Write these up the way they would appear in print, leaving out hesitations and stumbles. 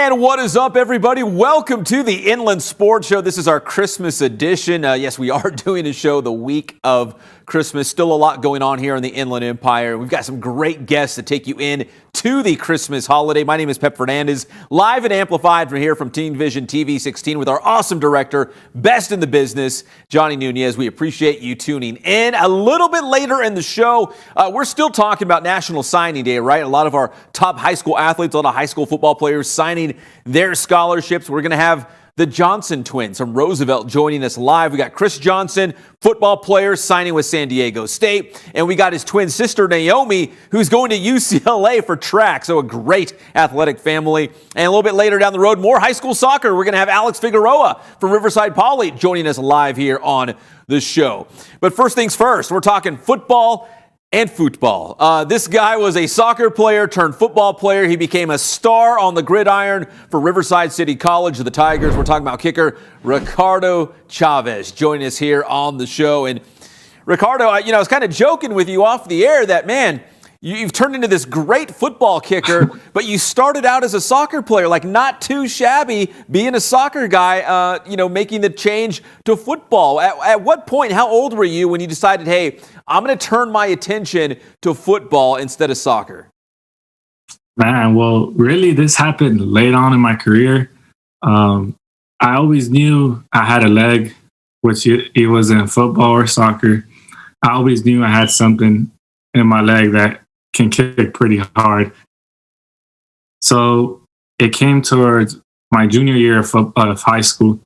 And what is up, everybody? Welcome to the Inland Sports Show. This is our Christmas edition. Yes, we are doing a show the week of Christmas. Still a lot going on here in the Inland Empire. We've got some great guests to take you in to the Christmas holiday. My name is Pep Fernandez, live and amplified from here from Teen Vision TV 16 with our awesome director, best in the business, Johnny Nunez. We appreciate you tuning in. A little bit later in the show, we're still talking about National Signing Day, right? A lot of our top high school athletes, a lot of high school football players signing their scholarships. We're going to have the Johnson twins from Roosevelt joining us live. We got Chris Johnson, football player, signing with San Diego State. And we got his twin sister, Naomi, who's going to UCLA for track. So a great athletic family. And a little bit later down the road, more high school soccer. We're going to have Alex Figueroa from Riverside Poly joining us live here on the show. But first things first, we're talking football and football. This guy was a soccer player turned football player. He became a star on the gridiron for Riverside City College, the Tigers. We're talking about kicker Ricardo Chavez joining us here on the show. And Ricardo, I was kind of joking with you off the air that, man, you've turned into this great football kicker, but you started out as a soccer player, like not too shabby being a soccer guy, making the change to football. At what point, how old were you when you decided, hey, I'm going to turn my attention to football instead of soccer? Man, well, really, this happened late on in my career. I always knew I had a leg, which it was in football or soccer. I always knew I had something in my leg that can kick pretty hard. So it came towards my junior year of high school,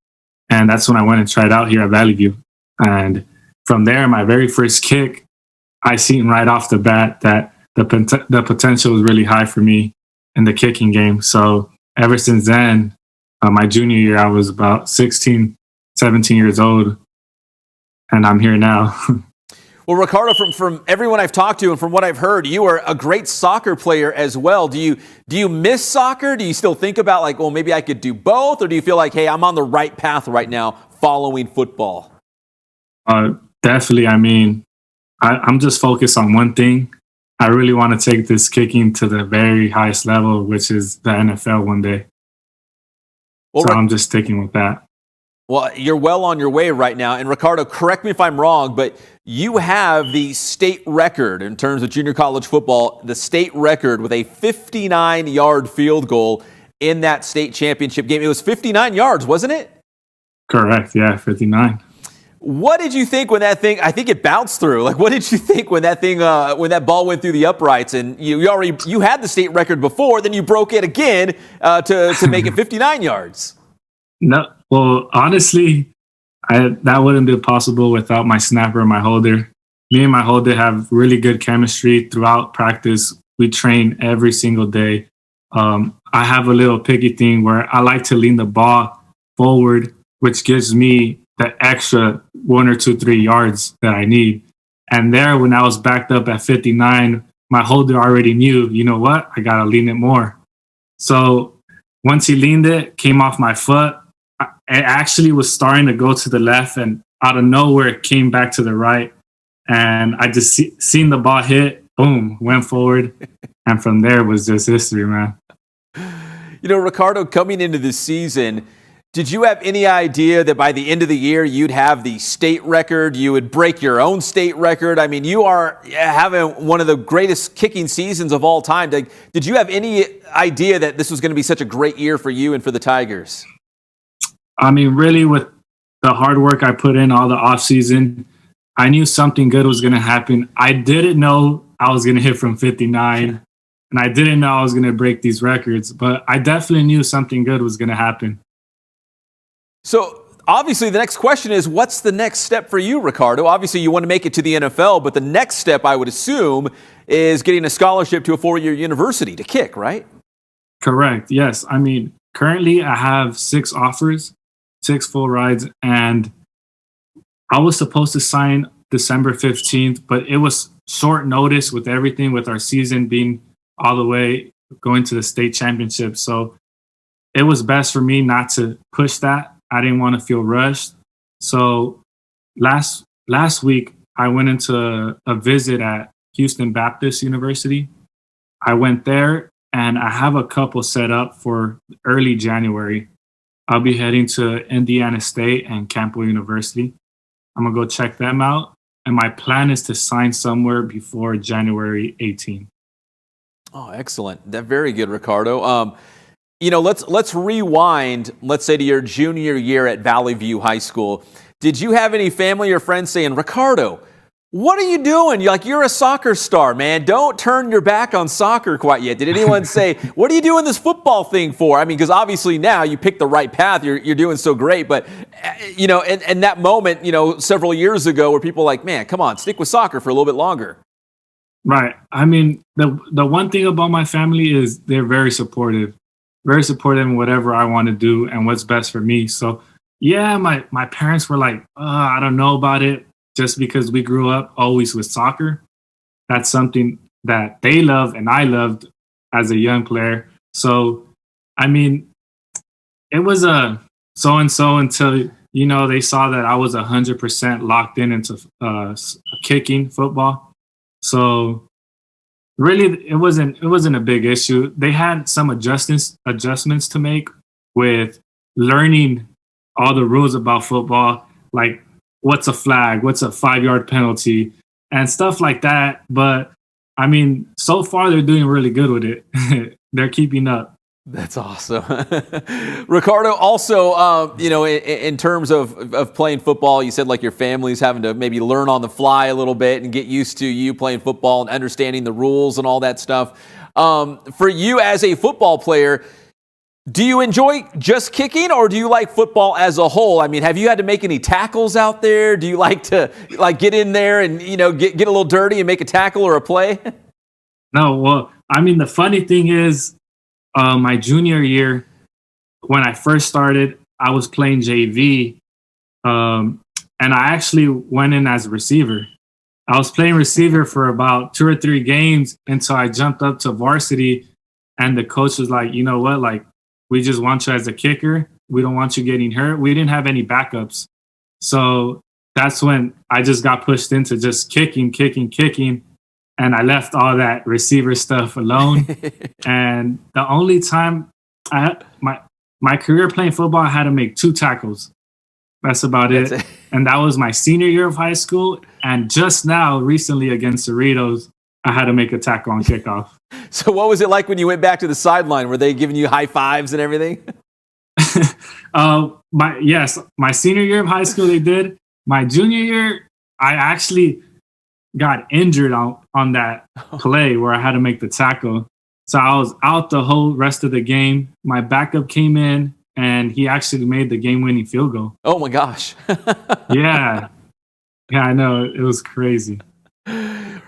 and that's when I went and tried out here at Valley View. And from there, my very first kick, I seen right off the bat that the potential was really high for me in the kicking game. So ever since then, my junior year, I was about 16, 17 years old, and I'm here now. Well, Ricardo, from everyone I've talked to and from what I've heard, you are a great soccer player as well. Do you miss soccer? Do you still think about like, well, maybe I could do both? Or do you feel like, hey, I'm on the right path right now following football? Definitely. I mean, I'm just focused on one thing. I really want to take this kicking to the very highest level, which is the NFL one day. Well, so I'm just sticking with that. Well, you're well on your way right now. And Ricardo, correct me if I'm wrong, but you have the state record in terms of junior college football, the state record with a 59-yard field goal in that state championship game. It was 59 yards, wasn't it? Correct. Yeah, 59. What did you think when that thing, I think it bounced through. Like, what did you think when that thing, when that ball went through the uprights and you had the state record before, then you broke it again to make it 59 yards? No, well, honestly, that wouldn't be possible without my snapper and my holder. Me and my holder have really good chemistry throughout practice. We train every single day. I have a little picky thing where I like to lean the ball forward, which gives me the extra 1 or 2, 3 yards that I need. And there, when I was backed up at 59, my holder already knew, you know what, I got to lean it more. So once he leaned it, came off my foot, it actually was starting to go to the left, and out of nowhere, it came back to the right. And I just seen the ball hit, boom, went forward. And from there was just history, man. Ricardo, coming into this season, did you have any idea that by the end of the year, you'd have the state record, you would break your own state record? I mean, you are having one of the greatest kicking seasons of all time. Did you have any idea that this was going to be such a great year for you and for the Tigers? I mean, really, with the hard work I put in all the offseason, I knew something good was going to happen. I didn't know I was going to hit from 59, and I didn't know I was going to break these records, but I definitely knew something good was going to happen. So, obviously, the next question is, what's the next step for you, Ricardo? Obviously, you want to make it to the NFL, but the next step, I would assume, is getting a scholarship to a 4-year university to kick, right? Correct, yes. I mean, currently, I have 6 offers. 6 full rides, and I was supposed to sign December 15th, but it was short notice with everything, with our season being all the way going to the state championship. So it was best for me not to push that. I didn't want to feel rushed. So last week, I went into a visit at Houston Baptist University. I went there, and I have a couple set up for early January. I'll be heading to Indiana State and Campbell University. I'm going to go check them out. And my plan is to sign somewhere before January 18th. Oh, excellent. That's very good, Ricardo. Let's rewind, let's say, to your junior year at Valley View High School. Did you have any family or friends saying, Ricardo, what are you doing? You're a soccer star, man. Don't turn your back on soccer quite yet. Did anyone say, what are you doing this football thing for? I mean, because obviously now you picked the right path. You're doing so great. But, and that moment, several years ago where people were like, man, come on, stick with soccer for a little bit longer. Right. I mean, the one thing about my family is they're very supportive in whatever I want to do and what's best for me. So, yeah, my parents were like, I don't know about it. Just because we grew up always with soccer, that's something that they love and I loved as a young player. So, I mean, it was a so-and-so until, they saw that I was 100% locked into kicking football. So really, it wasn't a big issue. They had some adjustments to make with learning all the rules about football, like what's a flag, what's a 5-yard penalty, and stuff like that. But I mean, so far they're doing really good with it. They're keeping up. That's awesome. Ricardo, also, in terms of playing football, you said like your family's having to maybe learn on the fly a little bit and get used to you playing football and understanding the rules and all that stuff. For you as a football player, do you enjoy just kicking or do you like football as a whole? I mean, have you had to make any tackles out there? Do you like to get in there and, get a little dirty and make a tackle or a play? No, well, I mean, the funny thing is, my junior year, when I first started, I was playing JV, and I actually went in as a receiver. I was playing receiver for about 2 or 3 games until I jumped up to varsity, and the coach was like, you know what, we just want you as a kicker. We don't want you getting hurt. We didn't have any backups. So that's when I just got pushed into just kicking. And I left all that receiver stuff alone. And the only time I had my career playing football, I had to make 2 tackles. That's about it. And that was my senior year of high school. And just now, recently against Cerritos, I had to make a tackle on kickoff. So what was it like when you went back to the sideline? Were they giving you high fives and everything? My senior year of high school, they did. My junior year, I actually got injured on that play where I had to make the tackle. So I was out the whole rest of the game. My backup came in, and he actually made the game-winning field goal. Oh, my gosh. Yeah, I know. It was crazy.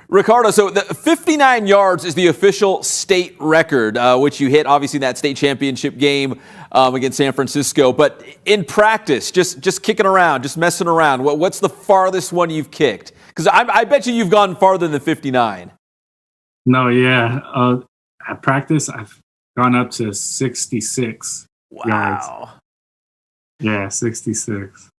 Ricardo, so the 59 yards is the official state record, which you hit, obviously, in that state championship game against San Francisco. But in practice, just kicking around, just messing around, what's the farthest one you've kicked? Because I bet you've gone farther than 59. No, yeah. At practice, I've gone up to 66 yards. Yeah, 66.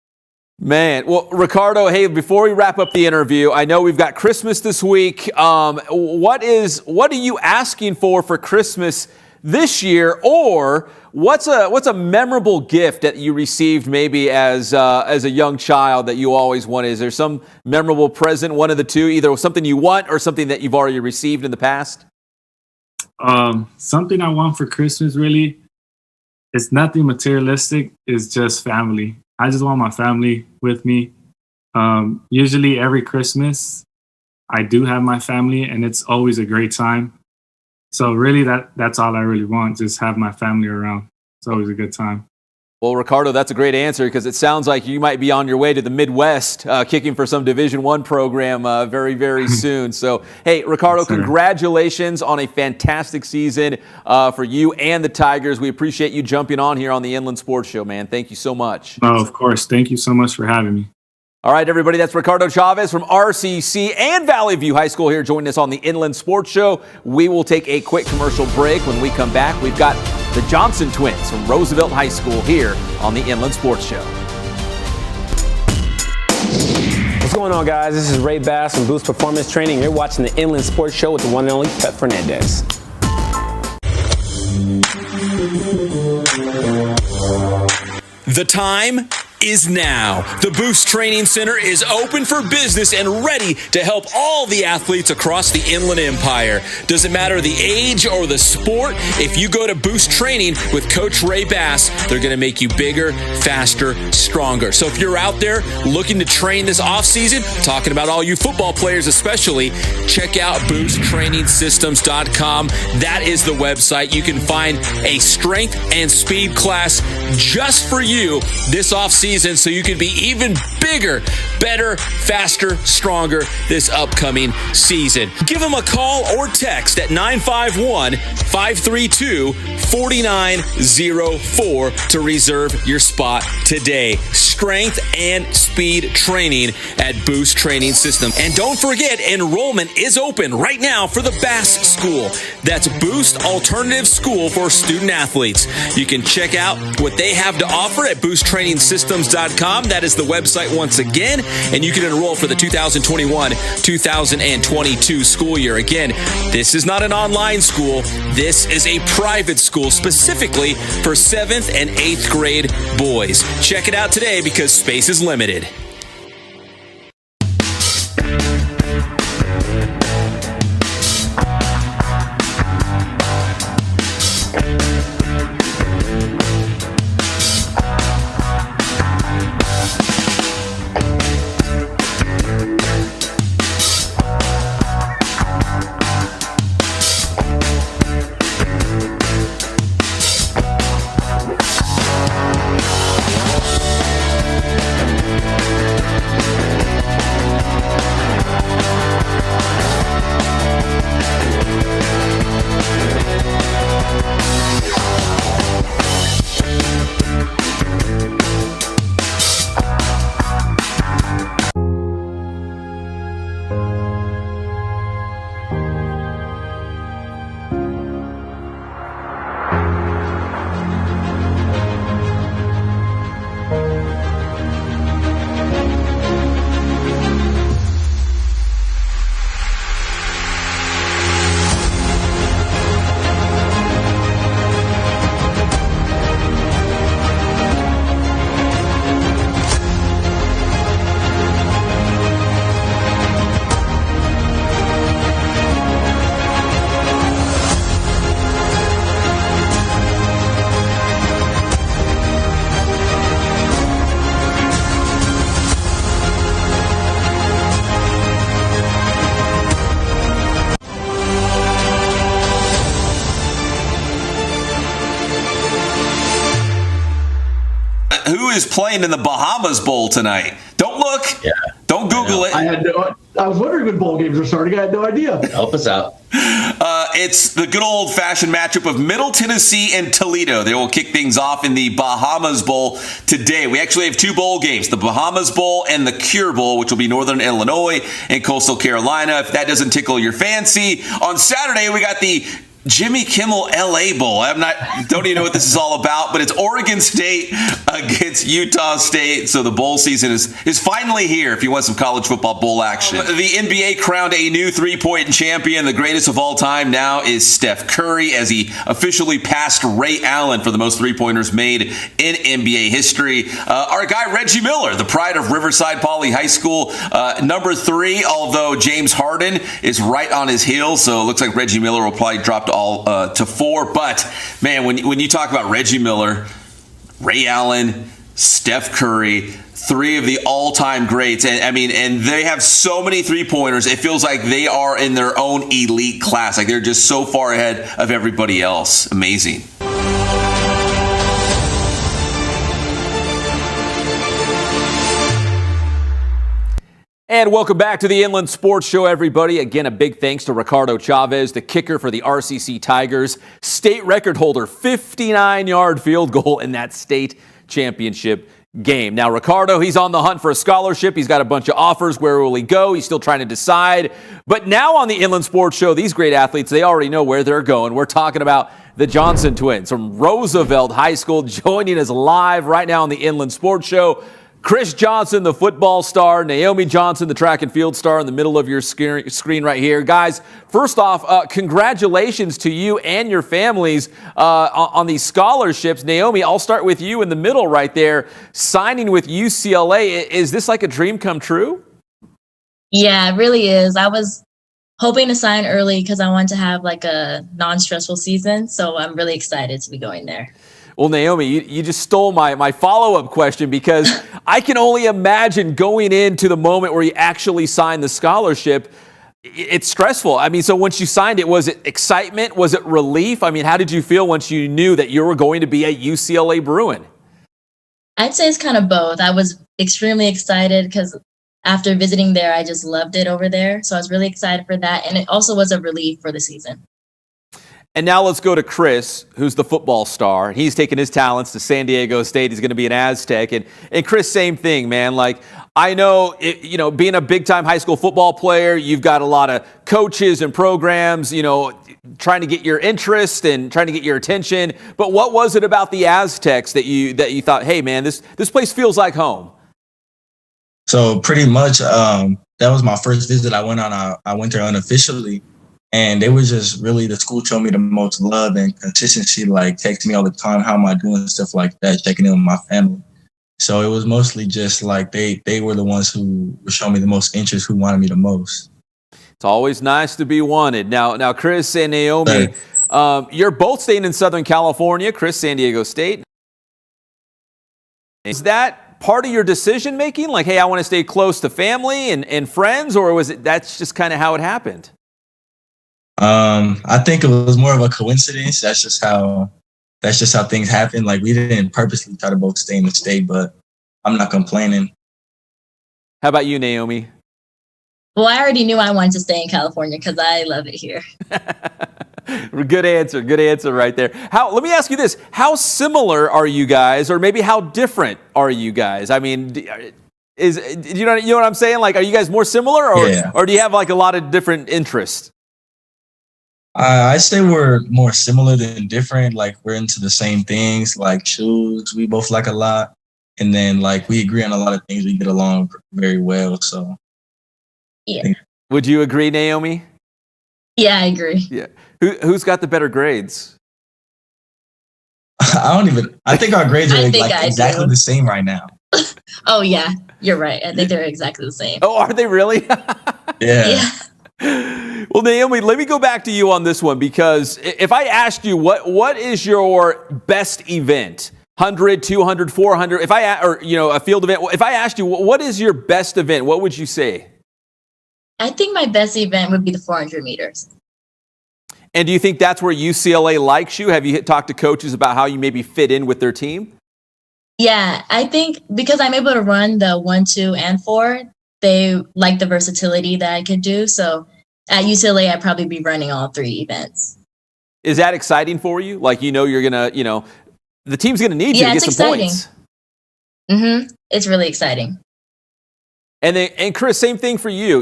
Man, well, Ricardo, hey, before we wrap up the interview, I know we've got Christmas this week. What are you asking for Christmas this year, or what's a memorable gift that you received maybe as a young child that you always wanted? Is there some memorable present, one of the two, either something you want or something that you've already received in the past? Something I want for Christmas really, it's nothing materialistic. It's just family. I just want my family with me. Usually every Christmas, I do have my family, and it's always a great time. So really, that's all I really want, just have my family around. It's always a good time. Well, Ricardo, that's a great answer because it sounds like you might be on your way to the Midwest kicking for some Division I program very, very soon. So, hey, Ricardo, congratulations on a fantastic season for you and the Tigers. We appreciate you jumping on here on the Inland Sports Show, man. Thank you so much. Oh, of course. Thank you so much for having me. All right, everybody, that's Ricardo Chavez from RCC and Valley View High School here joining us on the Inland Sports Show. We will take a quick commercial break. When we come back, we've got the Johnson twins from Roosevelt High School here on the Inland Sports Show. What's going on, guys? This is Ray Bass from Boost Performance Training. You're watching the Inland Sports Show with the one and only Pep Fernandez. The time is now. The Boost Training Center is open for business and ready to help all the athletes across the Inland Empire. Doesn't matter the age or the sport, if you go to Boost Training with Coach Ray Bass, they're going to make you bigger, faster, stronger. So if you're out there looking to train this offseason, talking about all you football players especially, check out boosttrainingsystems.com. That is the website. You can find a strength and speed class just for you this offseason, so you can be even bigger, better, faster, stronger this upcoming season. Give them a call or text at 951-532-4904 to reserve your spot today. Strength and speed training at Boost Training System. And don't forget, enrollment is open right now for the Bass School. That's Boost Alternative School for student athletes. You can check out what they have to offer at boosttrainingsystems.com. That is the website once again, and you can enroll for the 2021-2022 school year. Again, this is not an online school. This is a private school specifically for 7th and 8th grade boys. Check it out today because space is limited. Who is playing in the Bahamas Bowl tonight? Don't look. Yeah. Don't Google it. I was wondering when bowl games were starting. I had no idea. Help us out. It's the good old-fashioned matchup of Middle Tennessee and Toledo. They will kick things off in the Bahamas Bowl today. We actually have two bowl games, the Bahamas Bowl and the Cure Bowl, which will be Northern Illinois and Coastal Carolina. If that doesn't tickle your fancy, on Saturday we got the Jimmy Kimmel LA Bowl. Don't even know what this is all about, but it's Oregon State against Utah State. So the bowl season is finally here if you want some college football bowl action. The NBA crowned a new three-point champion. The greatest of all time now is Steph Curry, as he officially passed Ray Allen for the most three-pointers made in NBA history. Our guy Reggie Miller, the pride of Riverside Poly High School, number 3, although James Harden is right on his heels. So it looks like Reggie Miller will probably drop to 4. But man, when you talk about Reggie Miller, Ray Allen, Steph Curry, 3 of the all-time greats, and they have so many three-pointers, it feels like they are in their own elite class. Like they're just so far ahead of everybody else. Amazing. And welcome back to the Inland Sports Show, everybody. Again, a big thanks to Ricardo Chavez, the kicker for the RCC Tigers, state record holder, 59-yard field goal in that state championship game. Now, Ricardo, he's on the hunt for a scholarship. He's got a bunch of offers. Where will he go? He's still trying to decide. But now on the Inland Sports Show, these great athletes, they already know where they're going. We're talking about the Johnson twins from Roosevelt High School joining us live right now on the Inland Sports Show. Chris Johnson, the football star, Naomi Johnson, the track and field star in the middle of your screen right here. Guys, first off, congratulations to you and your families on these scholarships. Naomi, I'll start with you in the middle right there. Signing with UCLA, is this like a dream come true? Yeah, it really is. I was hoping to sign early because I wanted to have like a non-stressful season. So I'm really excited to be going there. Well, Naomi, you just stole my follow-up question, because I can only imagine going into the moment where you actually sign the scholarship. It's stressful. I mean, so once you signed it, was it excitement? Was it relief? I mean, how did you feel once you knew that you were going to be a UCLA Bruin? I'd say it's kind of both. I was extremely excited because after visiting there, I just loved it over there. So I was really excited for that. And it also was a relief for the season. And now let's go to Chris, who's the football star. He's taken his talents to San Diego State. He's going to be an Aztec. And Chris, same thing, man. Like, I know, being a big-time high school football player, you've got a lot of coaches and programs, trying to get your interest and trying to get your attention. But what was it about the Aztecs that you thought, hey, man, this place feels like home? So pretty much, that was my first visit. I went there unofficially. And they were just really, the school showed me the most love and consistency, like texting me all the time, how am I doing, stuff like that, checking in with my family. So it was mostly just like they were the ones who were showing me the most interest, who wanted me the most. It's always nice to be wanted. Now, Chris and Naomi, you're both staying in Southern California. Chris, San Diego State. Is that part of your decision making? Like, hey, I want to stay close to family and friends, or was it that's just kind of how it happened? I think it was more of a coincidence. That's just how things happen. Like, we didn't purposely try to both stay in the state, but I'm not complaining. How about you, Naomi? Well, I already knew I wanted to stay in California because I love it here. Good answer right there. Let me ask you this. How similar are you guys, or maybe how different are you guys? I mean, you know what I'm saying? Like, are you guys more similar, or do you have like a lot of different interests? I'd say we're more similar than different. Like, we're into the same things, like shoes. We both like a lot. And then, like, we agree on a lot of things. We get along very well. So, yeah. Would you agree, Naomi? Yeah, I agree. Yeah. Who's got the better grades? I think our grades are like exactly the same right now. Oh, yeah. You're right. I think they're exactly the same. Oh, are they really? Yeah. Well, Naomi, let me go back to you on this one, because if I asked you what is your best event, 100, 200, 400, a field event, if I asked you what is your best event, what would you say? I think my best event would be the 400 meters. And do you think that's where UCLA likes you? Have you talked to coaches about how you maybe fit in with their team? Yeah, I think because I'm able to run the 1, 2, and 4, they like the versatility that I could do. So at UCLA, I'd probably be running all 3 events. Is that exciting for you? Like, you're going to, the team's going to need you to get some points. Mm-hmm. It's really exciting. And Chris, same thing for you.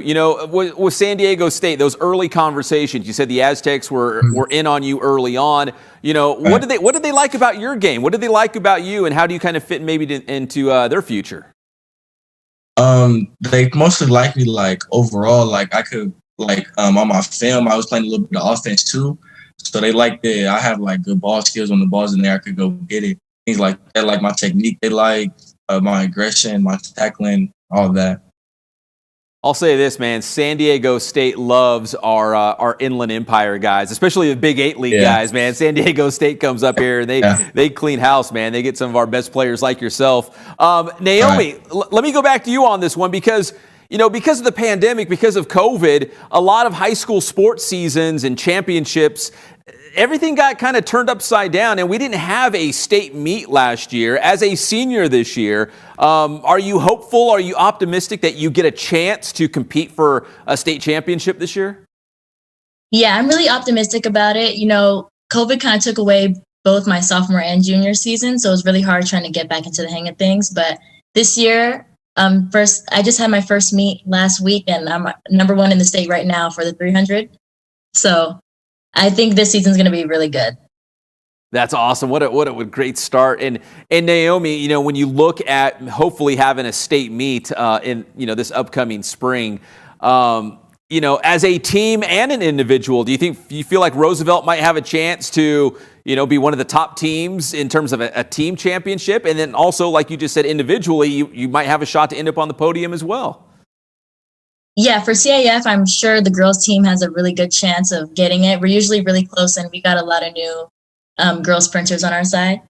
With San Diego State, those early conversations, you said the Aztecs were in on you early on. What did they like about your game? What did they like about you, and how do you kind of fit maybe into their future? They mostly like me, like, overall, like, I could, like, on my film, I was playing a little bit of offense too. So they like that I have, like, good ball skills. When the ball's in there, I could go get it. Things like that, like my technique, they like my aggression, my tackling, all that. I'll say this, man. San Diego State loves our Inland Empire guys, especially the Big 8 League guys, man. San Diego State comes up here and they clean house, man. They get some of our best players like yourself. Naomi, let me go back to you on this one, because because of the pandemic, because of COVID, a lot of high school sports seasons and championships, everything got kind of turned upside down, and we didn't have a state meet last year. As a senior this year, are you hopeful? Are you optimistic that you get a chance to compete for a state championship this year? Yeah, I'm really optimistic about it. COVID kind of took away both my sophomore and junior season, so it was really hard trying to get back into the hang of things. But this year, I just had my first meet last week, and I'm number 1 in the state right now for the 300. So I think this season's going to be really good. That's awesome. What a great start. And Naomi, when you look at hopefully having a state meet in this upcoming spring, as a team and an individual, do you feel like Roosevelt might have a chance to be one of the top teams in terms of a team championship? And then also, like you just said, individually, you might have a shot to end up on the podium as well. Yeah, for CIF, I'm sure the girls team has a really good chance of getting it. We're usually really close, and we got a lot of new girl sprinters on our side.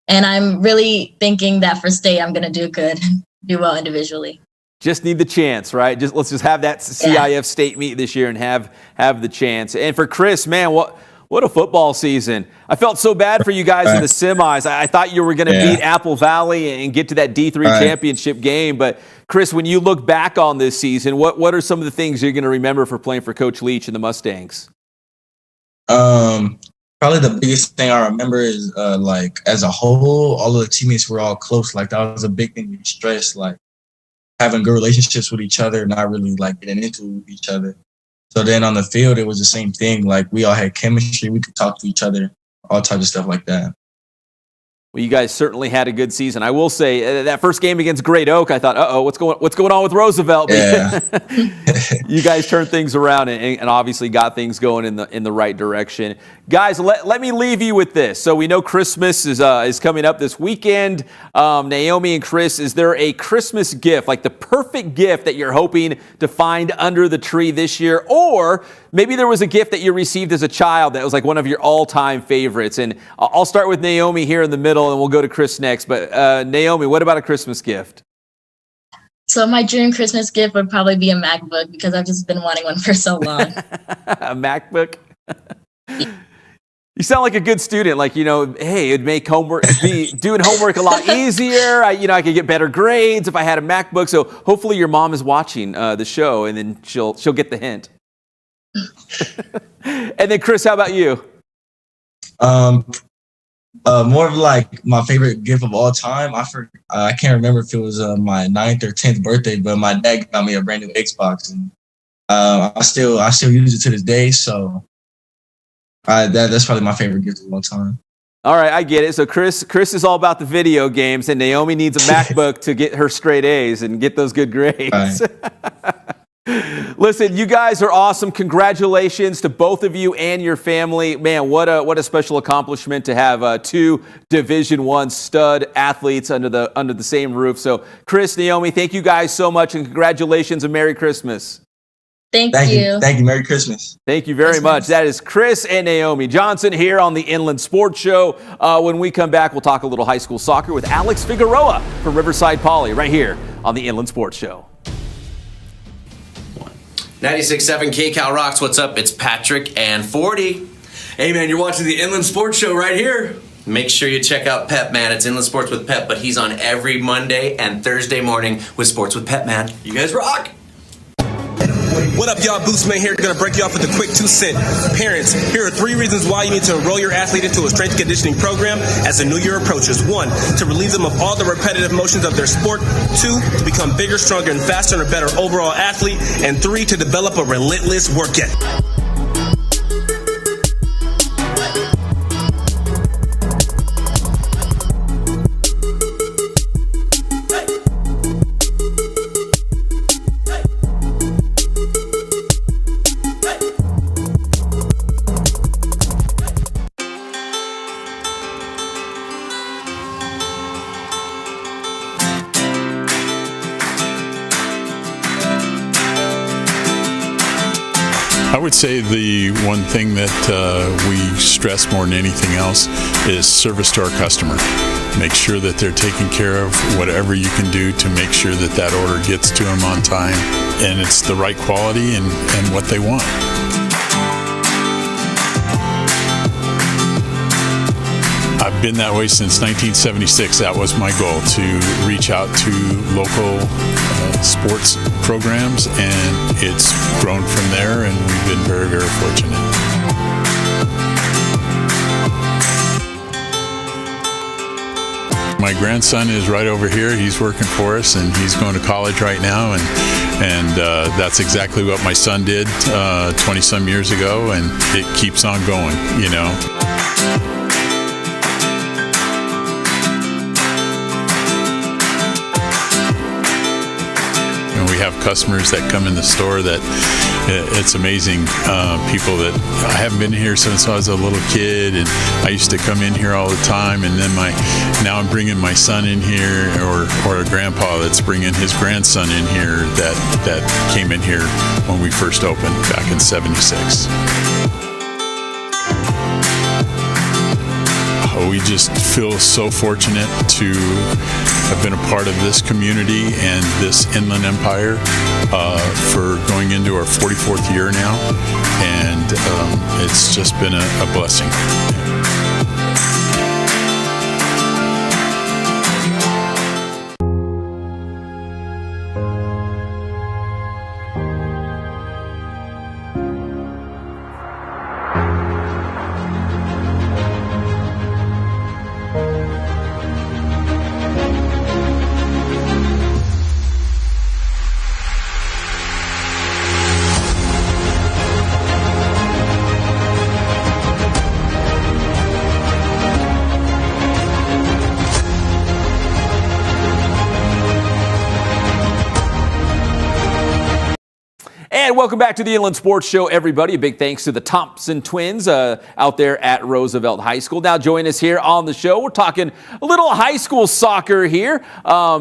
And I'm really thinking that for state, I'm going to do good, do well individually. Just need the chance, right? Let's just have that CIF state meet this year and have the chance. And for Chris, man, what a football season. I felt so bad for you guys in the semis. I thought you were going to beat Apple Valley and get to that D3 championship game. But Chris, when you look back on this season, what are some of the things you're going to remember for playing for Coach Leach and the Mustangs? Probably the biggest thing I remember is as a whole, all of the teammates were all close. Like that was a big thing to stress, like having good relationships with each other, not really like getting into each other. So then on the field, it was the same thing. Like we all had chemistry. We could talk to each other, all types of stuff like that. Well, you guys certainly had a good season. I will say that first game against Great Oak, I thought, what's going on with Roosevelt? Yeah. You guys turned things around and obviously got things going in the right direction. Guys, let me leave you with this. So we know Christmas is coming up this weekend. Naomi and Chris, is there a Christmas gift, like the perfect gift that you're hoping to find under the tree this year? Or maybe there was a gift that you received as a child that was like one of your all-time favorites. And I'll start with Naomi here in the middle, and we'll go to Chris next. But Naomi, what about a Christmas gift? So my dream Christmas gift would probably be a MacBook because I've just been wanting one for so long. A MacBook? You sound like a good student. Like, hey, it'd make doing homework a lot easier. I could get better grades if I had a MacBook. So hopefully your mom is watching the show, and then she'll get the hint. And then Chris, how about you? More of like my favorite gift of all time. I can't remember if it was my 9th or 10th birthday, but my dad got me a brand new Xbox, and I still use it to this day. So that's probably my favorite gift of all time. All right, I get it. So Chris is all about the video games, and Naomi needs a MacBook to get her straight A's and get those good grades. Listen, you guys are awesome. Congratulations to both of you and your family. Man, what a special accomplishment to have two Division I stud athletes under the same roof. So, Chris, Naomi, thank you guys so much, and congratulations and Merry Christmas. Thank you. Thank you. Merry Christmas. Thank you very much. That is Chris and Naomi Johnson here on the Inland Sports Show. When we come back, we'll talk a little high school soccer with Alex Figueroa from Riverside Poly right here on the Inland Sports Show. 96.7 KCal Rocks. What's up? It's Patrick and 40. Hey, man, you're watching the Inland Sports Show right here. Make sure you check out Pep Man. It's Inland Sports with Pep, but he's on every Monday and Thursday morning with Sports with Pep Man. You guys rock. What up, y'all? Boostman here. Gonna break you off with a quick 2-cent. Parents, here are 3 reasons why you need to enroll your athlete into a strength conditioning program as the new year approaches. 1, to relieve them of all the repetitive motions of their sport. 2, to become bigger, stronger, and faster and a better overall athlete. And 3, to develop a relentless work ethic. I would say the one thing that we stress more than anything else is service to our customer. Make sure that they're taking care of whatever you can do to make sure that that order gets to them on time and it's the right quality and what they want. I've been that way since 1976. That was my goal, to reach out to local sports programs, and it's grown from there, and we've been very, very fortunate. My grandson is right over here. He's working for us, and he's going to college right now, and that's exactly what my son did 20-some years ago, and it keeps on going, have customers that come in the store that it's amazing. People that I haven't been here since I was a little kid, and I used to come in here all the time. And then now I'm bringing my son in here, or a grandpa that's bringing his grandson in here that came in here when we first opened back in '76. We just feel so fortunate to have been a part of this community and this Inland Empire for going into our 44th year now, and it's just been a blessing. And welcome back to the Inland Sports Show, everybody. A big thanks to the Thompson twins out there at Roosevelt High School. Now join us here on the show. We're talking a little high school soccer here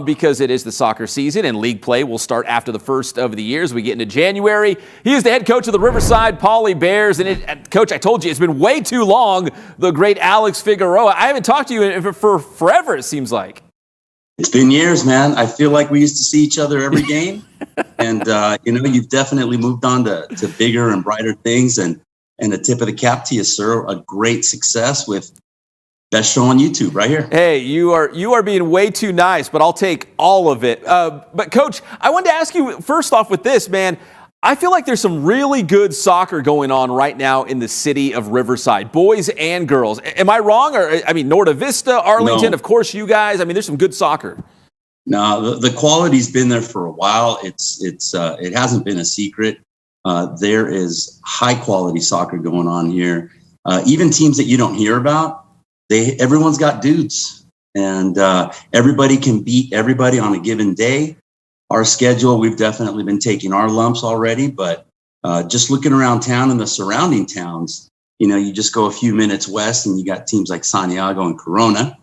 because it is the soccer season, and league play will start after the first of the year as we get into January. He is the head coach of the Riverside Poly Bears. And Coach, I told you, it's been way too long, the great Alex Figueroa. I haven't talked to you for forever, it seems like. It's been years, man. I feel like we used to see each other every game. And, you've definitely moved on to bigger and brighter things. And a tip of the cap to you, sir. A great success with best show on YouTube right here. Hey, you are being way too nice, but I'll take all of it. But, Coach, I wanted to ask you, first off with this, man, I feel like there's some really good soccer going on right now in the city of Riverside, boys and girls. Am I wrong? Or, Norta Vista, Arlington, Of course, you guys. There's some good soccer. No, the quality's been there for a while. It hasn't been a secret. There is high quality soccer going on here. Even teams that you don't hear about, everyone's got dudes, and everybody can beat everybody on a given day. Our schedule, we've definitely been taking our lumps already, but just looking around town and the surrounding towns, you just go a few minutes west and you got teams like Santiago and Corona.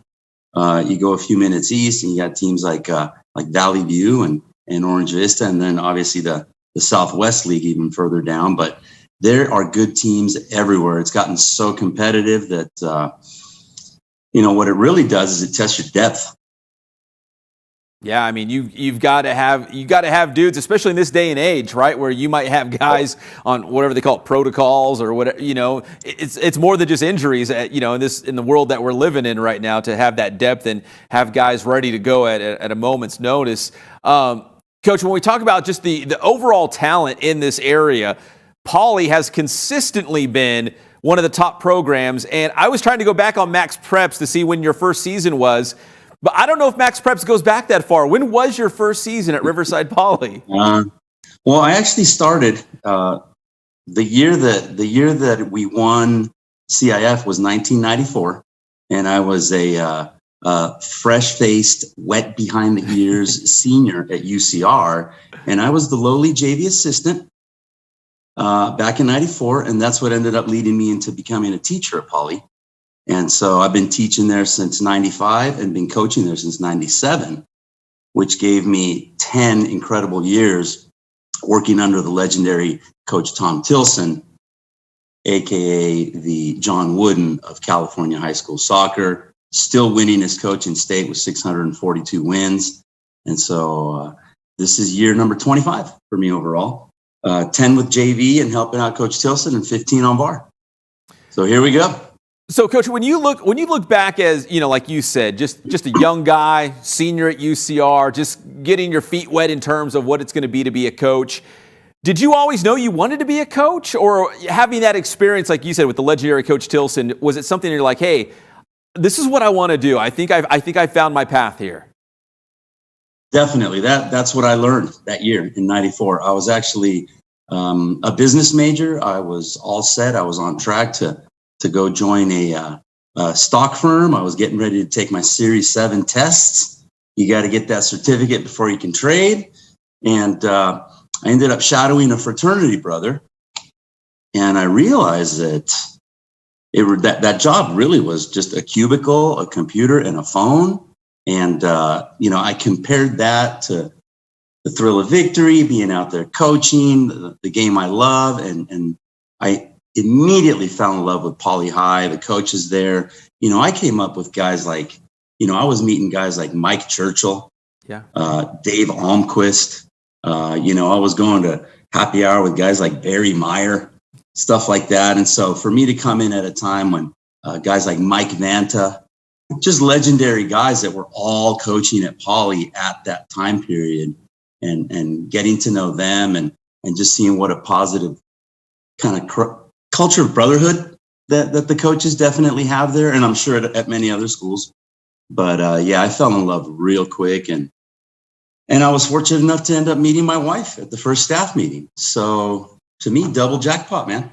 You go a few minutes east and you got teams like Valley View and Orange Vista, and then obviously the Southwest League even further down. But there are good teams everywhere. It's gotten so competitive that what it really does is it tests your depth. Yeah, you've got to have dudes, especially in this day and age, right? Where you might have guys on whatever they call it, protocols or whatever. It's more than just injuries. In the world that we're living in right now, to have that depth and have guys ready to go at a moment's notice. Coach, when we talk about just the overall talent in this area, Poly has consistently been one of the top programs. And I was trying to go back on Max Preps to see when your first season was. But I don't know if Max Preps goes back that far. When was your first season at Riverside Poly? Well, I actually started the year that we won CIF was 1994, and I was a fresh-faced, wet behind the ears senior at UCR, and I was the lowly JV assistant back in '94, and that's what ended up leading me into becoming a teacher at Poly. And so I've been teaching there since 95 and been coaching there since 97, which gave me 10 incredible years working under the legendary Coach Tom Tilson, aka the John Wooden of California high school soccer, still winning his coaching state with 642 wins. And so this is year number 25 for me overall. 10 with JV and helping out Coach Tilson, and 15 on VAR. So here we go. So, Coach, when you look back as, like you said, just a young guy, senior at UCR, just getting your feet wet in terms of what it's going to be a coach, did you always know you wanted to be a coach? Or having that experience, like you said, with the legendary Coach Tilson, was it something you're like, hey, this is what I want to do. I think I found my path here. Definitely. That's what I learned that year in '94. I was actually a business major. I was all set. I was on track to go join a stock firm. I was getting ready to take my Series 7 tests. You got to get that certificate before you can trade. And I ended up shadowing a fraternity brother. And I realized that that job really was just a cubicle, a computer, and a phone. And, I compared that to the thrill of victory, being out there coaching, the game I love. And I immediately fell in love with Poly High, the coaches there. I came up with guys like, I was meeting guys like Mike Churchill, Dave Almquist. I was going to happy hour with guys like Barry Meyer, stuff like that. And so for me to come in at a time when guys like Mike Vanta, just legendary guys that were all coaching at Poly at that time period, and getting to know them and just seeing what a positive kind of culture of brotherhood that the coaches definitely have there. And I'm sure at many other schools. But I fell in love real quick. And I was fortunate enough to end up meeting my wife at the first staff meeting. So to me, double jackpot, man.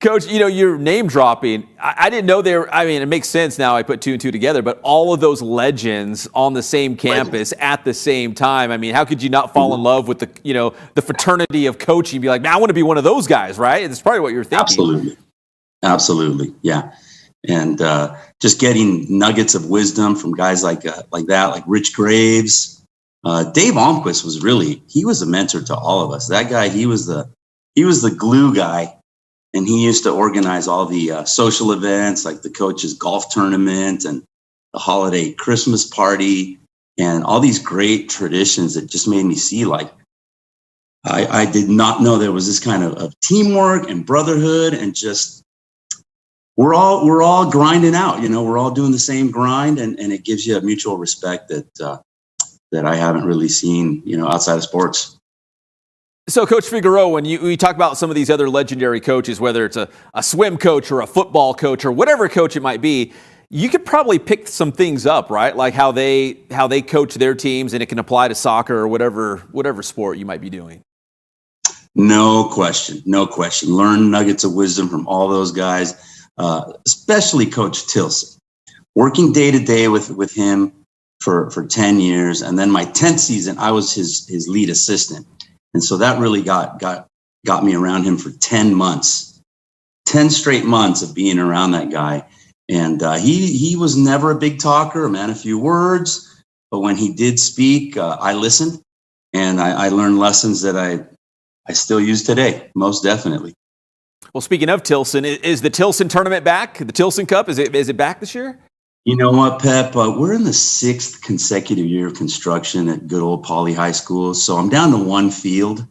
Coach, you're name dropping. I didn't know it makes sense now. I put two and two together, but all of those legends on the same campus at the same time. I mean, how could you not fall in love with the fraternity of coaching? Be like, man, I want to be one of those guys, right? It's probably what you're thinking. Absolutely. Yeah. And just getting nuggets of wisdom from guys like that, like Rich Graves. Dave Almquist he was a mentor to all of us. That guy, he was the glue guy. And he used to organize all the social events, like the coaches' golf tournament and the holiday Christmas party, and all these great traditions that just made me see, like, I did not know there was this kind of teamwork and brotherhood, and just we're all grinding out. We're all doing the same grind, and it gives you a mutual respect that I haven't really seen, outside of sports. So, Coach Figueroa, when we talk about some of these other legendary coaches, whether it's a swim coach or a football coach or whatever coach it might be, you could probably pick some things up, right? Like how they coach their teams, and it can apply to soccer or whatever sport you might be doing. No question. Learn nuggets of wisdom from all those guys, especially Coach Tilson. Working day to day with him for 10 years, and then my 10th season, I was his lead assistant. And so that really got me around him for 10 months, 10 straight months of being around that guy. And he was never a big talker, a man of few words. But when he did speak, I listened, and I learned lessons that I still use today, most definitely. Well, speaking of Tilson, is the Tilson tournament back? The Tilson Cup, is it back this year? You know what, Pep? We're in the 6th consecutive year of construction at good old Poly High School. So I'm down to one field,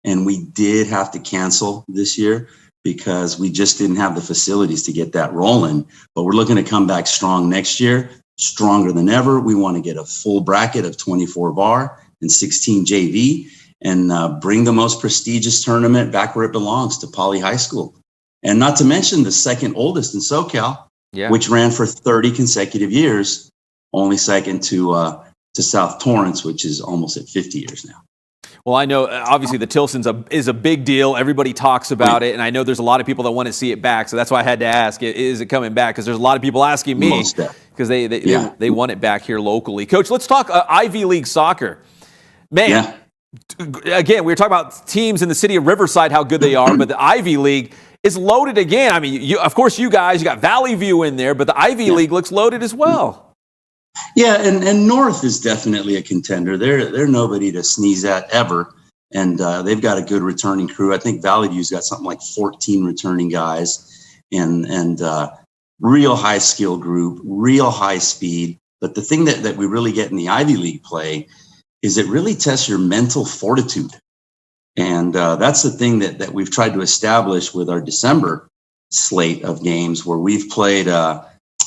and we did have to cancel this year because we just didn't have the facilities to get that rolling. But we're looking to come back strong next year, stronger than ever. We want to get a full bracket of 24 VAR and 16 JV, and bring the most prestigious tournament back where it belongs, to Poly High School. And not to mention the second oldest in SoCal, which ran for 30 consecutive years, only second to South Torrance, which is almost at 50 years now. Well, I know obviously the Tilson's is a big deal. Everybody talks about it, and I know there's a lot of people that want to see it back. So that's why I had to ask, is it coming back? Because there's a lot of people asking me because they want it back here locally. Coach, let's talk Ivy League soccer. Man, again, we were talking about teams in the city of Riverside, how good they are, but the Ivy League is loaded again. I mean, of course, you got Valley View in there, but the Ivy League looks loaded as well. Yeah, and North is definitely a contender. They're nobody to sneeze at ever, and they've got a good returning crew. I think Valley View's got something like 14 returning guys, and real high skill group, real high speed. But the thing that we really get in the Ivy League play is it really tests your mental fortitude. And that's the thing that we've tried to establish with our December slate of games, where we've played,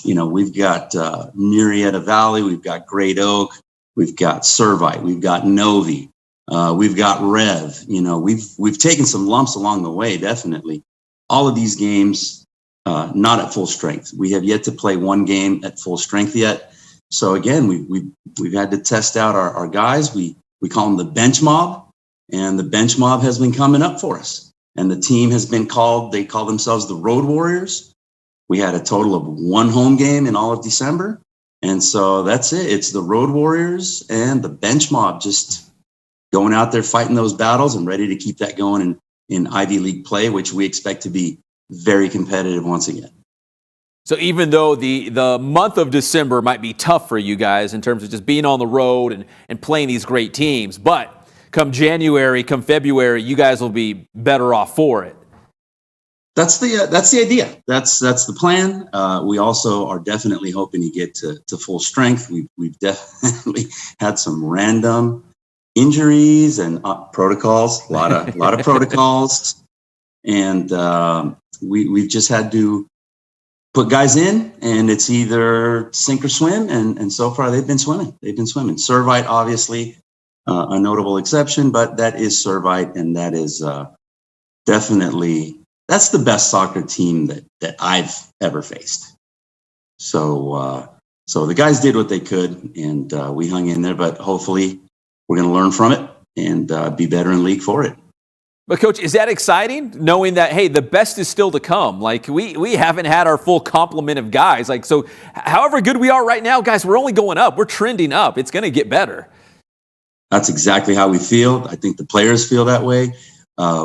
we've got Murrieta Valley, we've got Great Oak, we've got Servite, we've got Novi, we've got Rev. We've taken some lumps along the way, definitely. All of these games, not at full strength. We have yet to play one game at full strength yet. So again, we've had to test out our guys. We call them the bench mob. And the bench mob has been coming up for us. And the team has been they call themselves the Road Warriors. We had a total of one home game in all of December. And so that's it. It's the Road Warriors and the bench mob just going out there fighting those battles and ready to keep that going in Ivy League play, which we expect to be very competitive once again. So even though the month of December might be tough for you guys in terms of just being on the road and playing these great teams, but come January, come February, you guys will be better off for it. That's the idea. That's the plan. We also are definitely hoping to get to full strength. We've definitely had some random injuries and protocols. A lot of protocols, and we've just had to put guys in, and it's either sink or swim. And so far they've been swimming. Servite, obviously, a notable exception, but that is Servite, and that is definitely. That's the best soccer team that I've ever faced. So the guys did what they could, and we hung in there. But hopefully, we're going to learn from it and be better in league for it. But Coach, is that exciting? Knowing that, hey, the best is still to come. Like we haven't had our full complement of guys. Like so, however good we are right now, guys, we're only going up. We're trending up. It's going to get better. That's exactly how we feel. I think the players feel that way.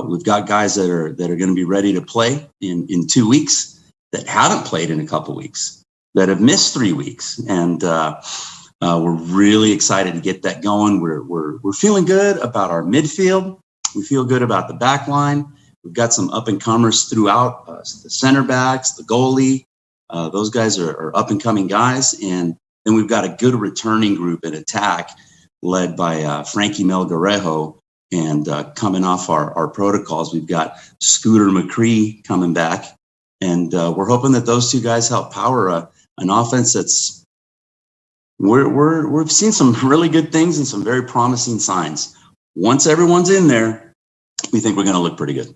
We've got guys that are going to be ready to play in 2 weeks that haven't played in a couple weeks, that have missed 3 weeks, and we're really excited to get that going. We're feeling good about our midfield. We feel good about the back line. We've got some up and comers throughout the center backs, the goalie. Those guys are up and coming guys, and then we've got a good returning group in attack led by Frankie Melgarejo. And coming off our protocols, we've got Scooter McCree coming back. And we're hoping that those two guys help power an offense that's we've seen some really good things and some very promising signs. Once everyone's in there, we think we're going to look pretty good.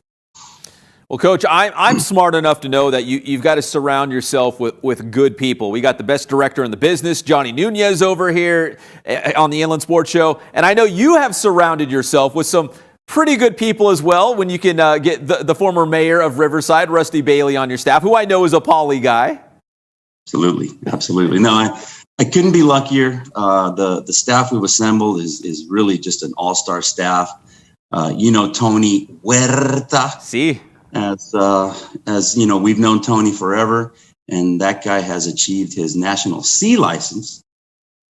Well, Coach, I'm smart enough to know that you've got to surround yourself with good people. We got the best director in the business, Johnny Nunez, over here on the Inland Sports Show. And I know you have surrounded yourself with some pretty good people as well when you can get the former mayor of Riverside, Rusty Bailey, on your staff, who I know is a Poly guy. Absolutely. No, I couldn't be luckier. The staff we've assembled is really just an all-star staff. Tony Huerta. See. As you know, we've known Tony forever, and that guy has achieved his National C license,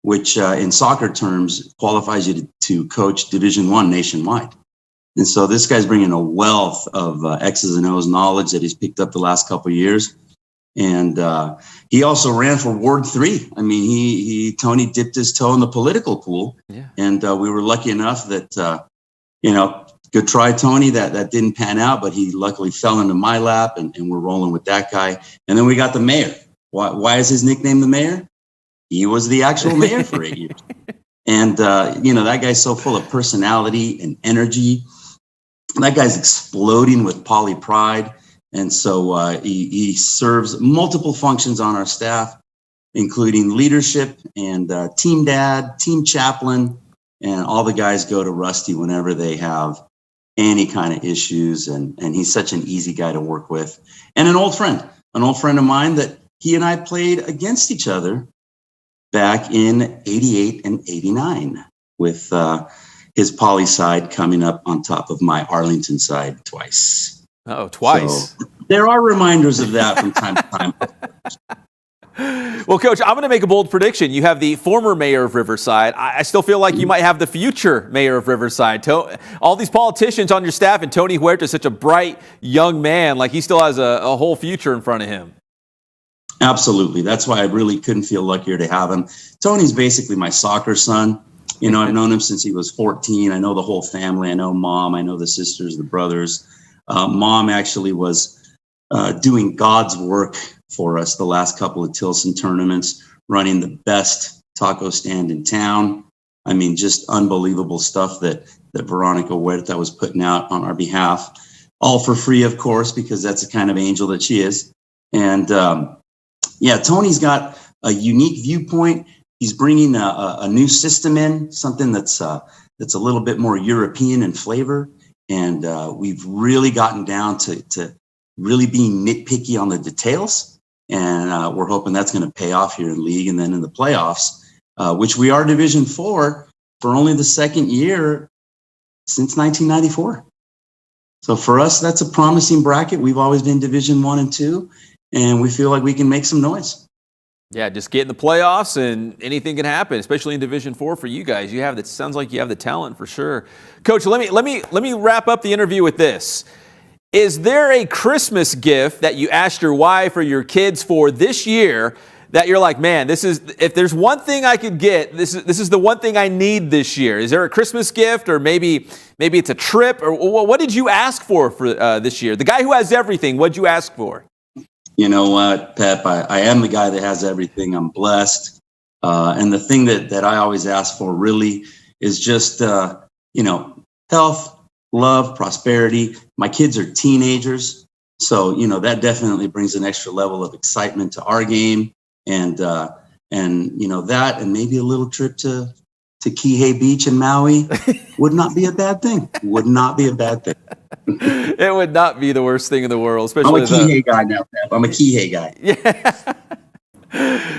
which in soccer terms qualifies you to coach Division I nationwide. And so this guy's bringing a wealth of X's and O's knowledge that he's picked up the last couple of years. And he also ran for Ward 3. I mean, Tony dipped his toe in the political pool, and we were lucky enough that good try, Tony. That didn't pan out, but he luckily fell into my lap, and we're rolling with that guy. And then we got the mayor. Why is his nickname the mayor? He was the actual mayor for 8 years. And, that guy's so full of personality and energy. That guy's exploding with Poly pride. And so he serves multiple functions on our staff, including leadership and team dad, team chaplain, and all the guys go to Rusty whenever they have any kind of issues, and he's such an easy guy to work with, and an old friend of mine that he and I played against each other back in 88 and 89 with his Poly side coming up on top of my Arlington side twice. Oh, twice. So there are reminders of that from time to time. Well, Coach, I'm going to make a bold prediction. You have the former mayor of Riverside. I still feel like you might have the future mayor of Riverside. All these politicians on your staff, and Tony Huerta is such a bright young man. Like, he still has a whole future in front of him. Absolutely. That's why I really couldn't feel luckier to have him. Tony's basically my soccer son. I've known him since he was 14. I know the whole family. I know Mom. I know the sisters, the brothers. Mom actually was doing God's work for us the last couple of Tilson tournaments, running the best taco stand in town. I mean, just unbelievable stuff that Veronica Huerta was putting out on our behalf, all for free, of course, because that's the kind of angel that she is. And Tony's got a unique viewpoint. He's bringing a new system in, something that's a little bit more European in flavor. And we've really gotten down to really being nitpicky on the details. And we're hoping that's going to pay off here in league and then in the playoffs, which we are Division IV for only the second year since 1994. So for us, that's a promising bracket. We've always been Division I and II, and we feel like we can make some noise. Yeah, just get in the playoffs and anything can happen, especially in Division IV for you guys. Sounds like you have the talent for sure. Coach, let me wrap up the interview with this. Is there a Christmas gift that you asked your wife or your kids for this year that you're like, man, if there's one thing I could get, this is the one thing I need this year? Is there a Christmas gift, or maybe it's a trip, or what did you ask for this year? The guy who has everything, what'd you ask for? You know what, Pep? I am the guy that has everything. I'm blessed. And the thing that I always ask for really is just, health, love, prosperity. My kids are teenagers. So, that definitely brings an extra level of excitement to our game. And that, and maybe a little trip to Kihei Beach in Maui would not be a bad thing. Would not be a bad thing. It would not be the worst thing in the world, especially. I'm a Kihei guy now, Pep. I'm a Kihei guy. Yeah.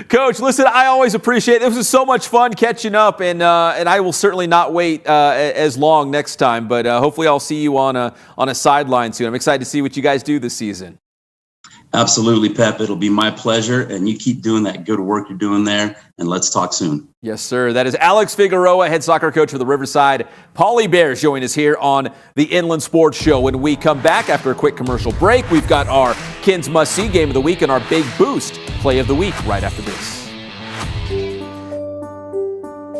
Coach, listen, I always appreciate it. This was so much fun catching up, and I will certainly not wait as long next time. But hopefully, I'll see you on a sideline soon. I'm excited to see what you guys do this season. Absolutely, Pep. It'll be my pleasure, and you keep doing that good work you're doing there, and let's talk soon. Yes, sir. That is Alex Figueroa, head soccer coach for the Riverside Poly Bears, joining us here on the Inland Sports Show. When we come back after a quick commercial break, we've got our Ken's Must-See Game of the Week and our Big Boost Play of the Week right after this.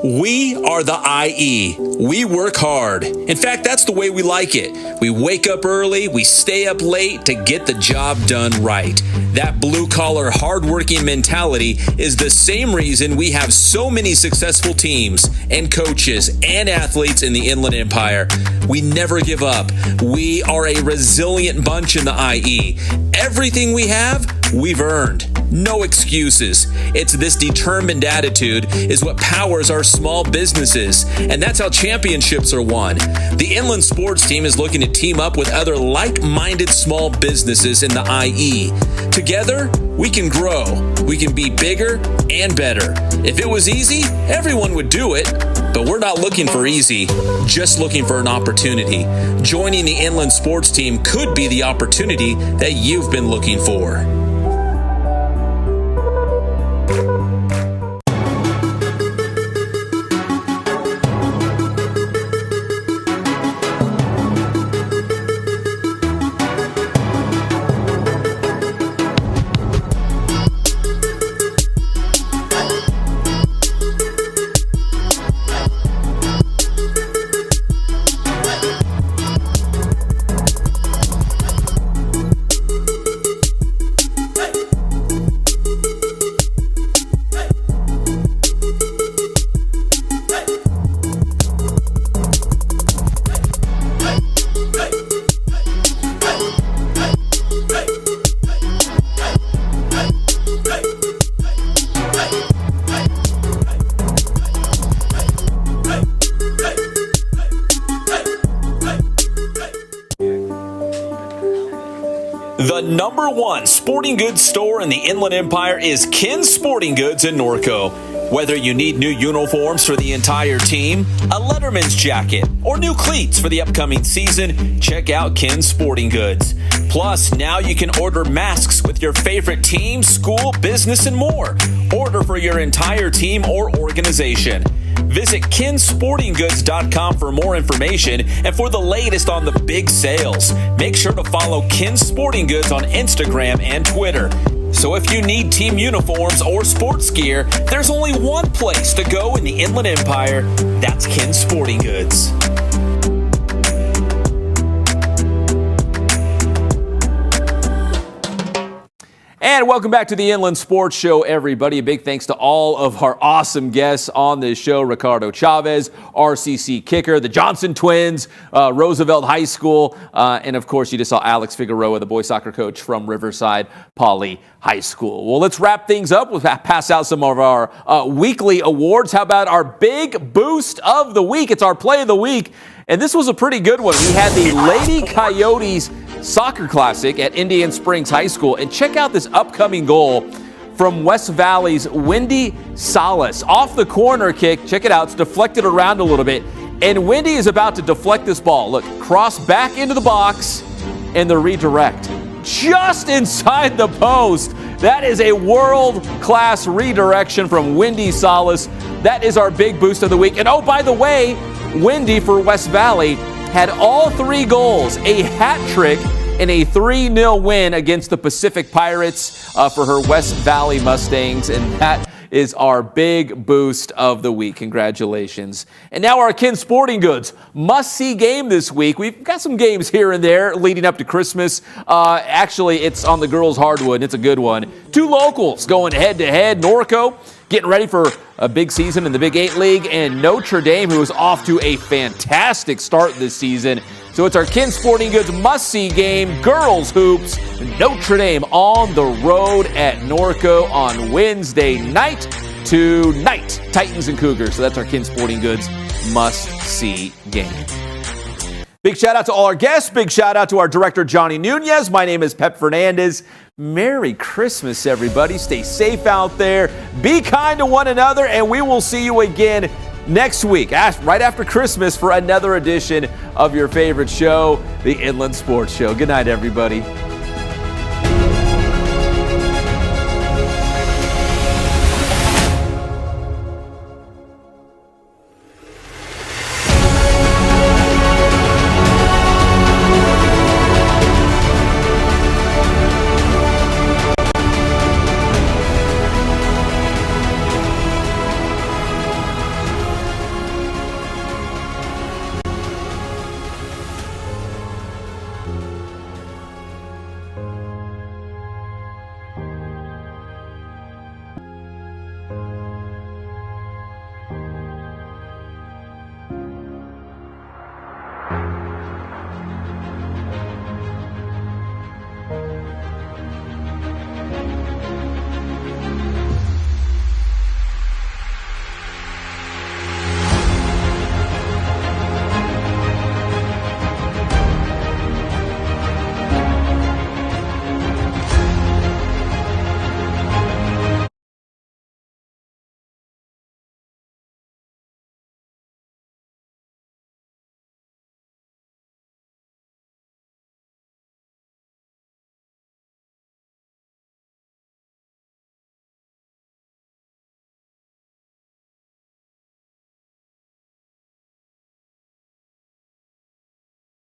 We are the IE. We work hard. In fact, that's the way we like it. We wake up early, we stay up late to get the job done right. That blue-collar, hard-working mentality is the same reason we have so many successful teams and coaches and athletes in the Inland Empire. We never give up. We are a resilient bunch in the IE. Everything we have, we've earned. No excuses. It's this determined attitude is what powers our small businesses, and that's how championships are won. The Inland Sports Team is looking to team up with other like-minded small businesses in the IE. Together, we can grow. We can be bigger and better. If it was easy, everyone would do it. But we're not looking for easy, just looking for an opportunity. Joining the Inland Sports Team could be the opportunity that you've been looking for. The number one sporting goods store in the Inland Empire is Ken's Sporting Goods in Norco. Whether you need new uniforms for the entire team, a Letterman's jacket, or new cleats for the upcoming season, check out Ken's Sporting Goods. Plus, now you can order masks with your favorite team, school, business, and more. Order for your entire team or organization. Visit kensportinggoods.com for more information and for the latest on the big sales. Make sure to follow Ken's Sporting Goods on Instagram and Twitter. So if you need team uniforms or sports gear, there's only one place to go in the Inland Empire. That's Ken's Sporting Goods. And welcome back to the Inland Sports Show, everybody. A big thanks to all of our awesome guests on this show. Ricardo Chavez, RCC kicker, the Johnson twins, Roosevelt High School, and of course you just saw Alex Figueroa, the boys soccer coach from Riverside Poly High School. Well, let's wrap things up. We'll pass out some of our weekly awards. How about our big boost of the week? It's our play of the week. And this was a pretty good one. We had the Lady Coyotes Soccer Classic at Indian Springs High School. And check out this upcoming goal from West Valley's Wendy Salas. Off the corner kick, check it out, it's deflected around a little bit. And Wendy is about to deflect this ball. Look, cross back into the box and the redirect. Just inside the post. That is a world-class redirection from Wendy Salas. That is our big boost of the week. And oh, by the way, Wendy for West Valley had all 3 goals, a hat trick, and a 3-0 win against the Pacific Pirates for her West Valley Mustangs. And that is our big boost of the week. Congratulations. And now our Ken Sporting Goods must-see game this week. We've got some games here and there leading up to Christmas. Actually, it's on the girls' hardwood, and it's a good one. 2 locals going head-to-head. Norco getting ready for a big season in the Big 8 League, and Notre Dame, who is off to a fantastic start this season. So it's our Ken Sporting Goods must-see game, girls hoops, Notre Dame on the road at Norco on Wednesday night tonight. Titans and Cougars. So that's our Ken Sporting Goods must-see game. Big shout out to all our guests. Big shout out to our director, Johnny Nunez. My name is Pep Fernandez. Merry Christmas, everybody. Stay safe out there. Be kind to one another, and we will see you again next week, right after Christmas, for another edition of your favorite show, the Inland Sports Show. Good night, everybody.